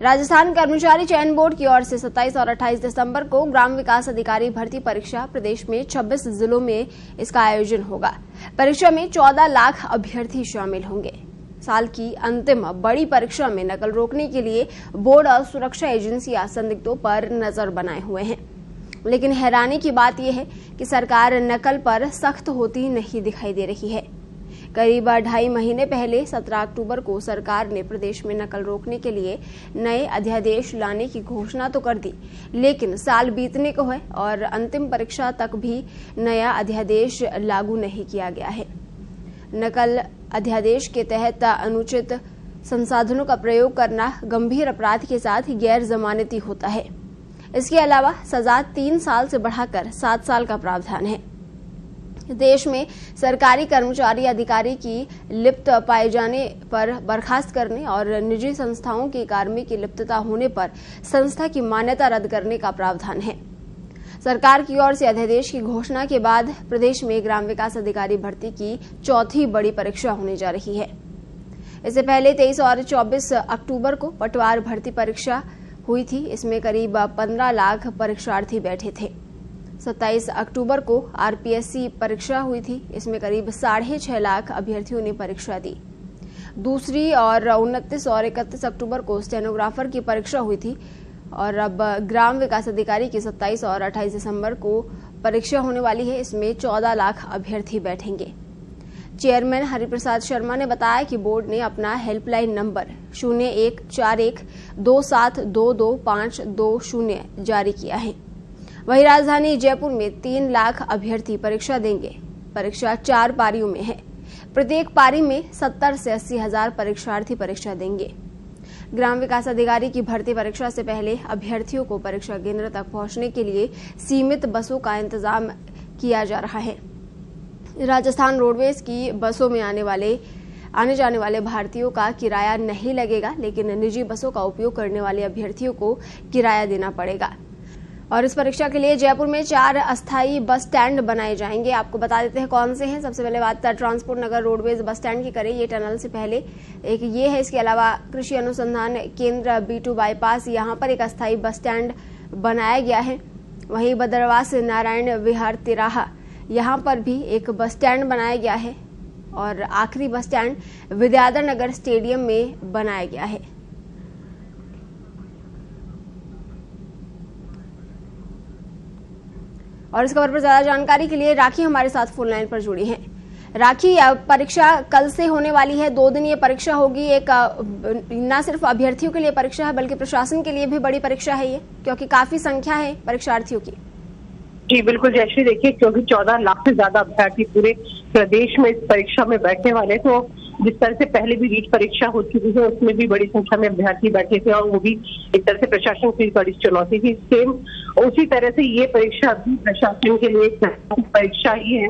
राजस्थान कर्मचारी चयन बोर्ड की ओर से 27 और 28 दिसंबर को ग्राम विकास अधिकारी भर्ती परीक्षा प्रदेश में 26 जिलों में इसका आयोजन होगा। परीक्षा में 14 लाख अभ्यर्थी शामिल होंगे। साल की अंतिम बड़ी परीक्षा में नकल रोकने के लिए बोर्ड और सुरक्षा एजेंसियां संदिग्धों पर नजर बनाए हुए हैं, लेकिन हैरानी की बात यह है कि सरकार नकल पर सख्त होती नहीं दिखाई दे रही है। करीब 2.5 महीने पहले 17 अक्टूबर को सरकार ने प्रदेश में नकल रोकने के लिए नए अध्यादेश लाने की घोषणा तो कर दी, लेकिन साल बीतने को है और अंतिम परीक्षा तक भी नया अध्यादेश लागू नहीं किया गया है। नकल अध्यादेश के तहत अनुचित संसाधनों का प्रयोग करना गंभीर अपराध के साथ गैर जमानती होता है। इसके अलावा सजा 3 साल से बढ़ाकर 7 साल का प्रावधान है। देश में सरकारी कर्मचारी अधिकारी की लिप्त पाए जाने पर बर्खास्त करने और निजी संस्थाओं की कार्मिक की लिप्तता होने पर संस्था की मान्यता रद्द करने का प्रावधान है। सरकार की ओर से अध्यादेश की घोषणा के बाद प्रदेश में ग्राम विकास अधिकारी भर्ती की चौथी बड़ी परीक्षा होने जा रही है। इससे पहले 23 और 24 अक्टूबर को पटवार भर्ती परीक्षा हुई थी। इसमें करीब 15 लाख परीक्षार्थी बैठे थे। 27 अक्टूबर को आरपीएससी परीक्षा हुई थी। इसमें करीब 6.5 लाख अभ्यर्थियों ने परीक्षा दी। दूसरी और 29 और 31 अक्टूबर को स्टेनोग्राफर की परीक्षा हुई थी और अब ग्राम विकास अधिकारी की 27 और 28 दिसंबर को परीक्षा होने वाली है। इसमें 14 लाख अभ्यर्थी बैठेंगे। चेयरमैन हरिप्रसाद शर्मा ने बताया कि बोर्ड ने अपना हेल्पलाइन नंबर 014127225220 जारी किया है। वहीं राजधानी जयपुर में 3 लाख अभ्यर्थी परीक्षा देंगे। परीक्षा 4 पारियों में है। प्रत्येक पारी में 70 से 80 हजार परीक्षार्थी परीक्षा देंगे। ग्राम विकास अधिकारी की भर्ती परीक्षा से पहले अभ्यर्थियों को परीक्षा केंद्र तक पहुंचने के लिए सीमित बसों का इंतजाम किया जा रहा है। राजस्थान रोडवेज की बसों में आने जाने वाले भारतीयों का किराया नहीं लगेगा, लेकिन निजी बसों का उपयोग करने वाले अभ्यर्थियों को किराया देना पड़ेगा। और इस परीक्षा के लिए जयपुर में 4 अस्थायी बस स्टैंड बनाए जाएंगे। आपको बता देते हैं कौन से हैं। सबसे पहले बात ट्रांसपोर्ट नगर रोडवेज बस स्टैंड की करें। ये टनल से पहले एक ये है। इसके अलावा कृषि अनुसंधान केंद्र B2 बाईपास, यहाँ पर एक अस्थायी बस स्टैंड बनाया गया है। वहीं बदरवास नारायण विहार तिराहा, यहाँ पर भी एक बस स्टैंड बनाया गया है और आखिरी bus stand Vidyadhar Nagar stadium में बनाया गया है। और इस खबर पर ज्यादा जानकारी के लिए राखी हमारे साथ फोन लाइन पर जुड़ी हैं। राखी, परीक्षा कल से होने वाली है। 2 दिन ये परीक्षा होगी। एक न सिर्फ अभ्यर्थियों के लिए परीक्षा है बल्कि प्रशासन के लिए भी बड़ी परीक्षा है ये, क्योंकि काफी संख्या है परीक्षार्थियों की। जी बिल्कुल जयश्री, देखिए क्योंकि 14 लाख से ज्यादा अभ्यर्थी पूरे प्रदेश में इस परीक्षा में बैठने वाले, तो जिस तरह से पहले भी रीट परीक्षा हो चुकी है उसमें भी बड़ी संख्या में अभ्यर्थी बैठे थे और वो भी एक तरह से प्रशासन की बड़ी चुनौती थी। सेम उसी तरह से ये परीक्षा भी प्रशासन के लिए एक परीक्षा ही है,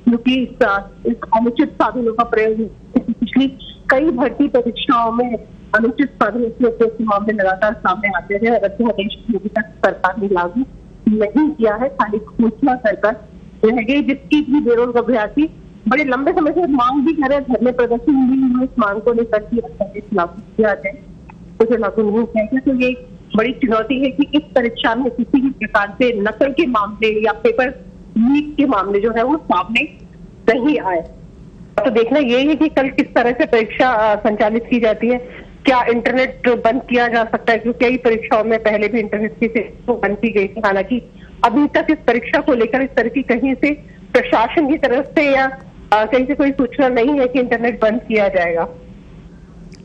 क्योंकि इस अनुचित साधनों का प्रयोग पिछली कई भर्ती परीक्षाओं में अनुचित साधनों के मामले लगातार सामने आते थे और अध्यादेश अभी तक सरकार ने लागू नहीं किया है, खाली घोषणा कर रह गई, जिसकी भी बेरोजगार अभ्यर्थी बड़े लंबे समय से मांग भी कर रहे हैं। धरने प्रदर्शन भी इस मांग को लेकर लागू किया जाए, उसे लागू नहीं किया गया। तो ये बड़ी चुनौती है कि इस परीक्षा में किसी भी प्रकार से नकल के मामले या पेपर लीक के मामले जो है वो सामने नहीं आए। तो देखना ये है कि कल किस तरह से परीक्षा संचालित की जाती है। क्या इंटरनेट बंद किया जा सकता है, क्योंकि कई परीक्षाओं में पहले भी इंटरनेट की सेवा बंद की गई थी। हालांकि अभी तक इस परीक्षा को लेकर इस तरह की कहीं से प्रशासन की तरफ से या कहीं से कोई सूचना नहीं है कि इंटरनेट बंद किया जाएगा।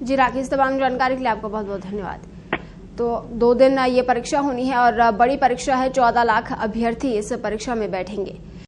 जी राखी, इस तमाम जानकारी के लिए आपका बहुत बहुत धन्यवाद। तो 2 दिन ये परीक्षा होनी है और बड़ी परीक्षा है। 14 लाख अभ्यर्थी इस परीक्षा में बैठेंगे।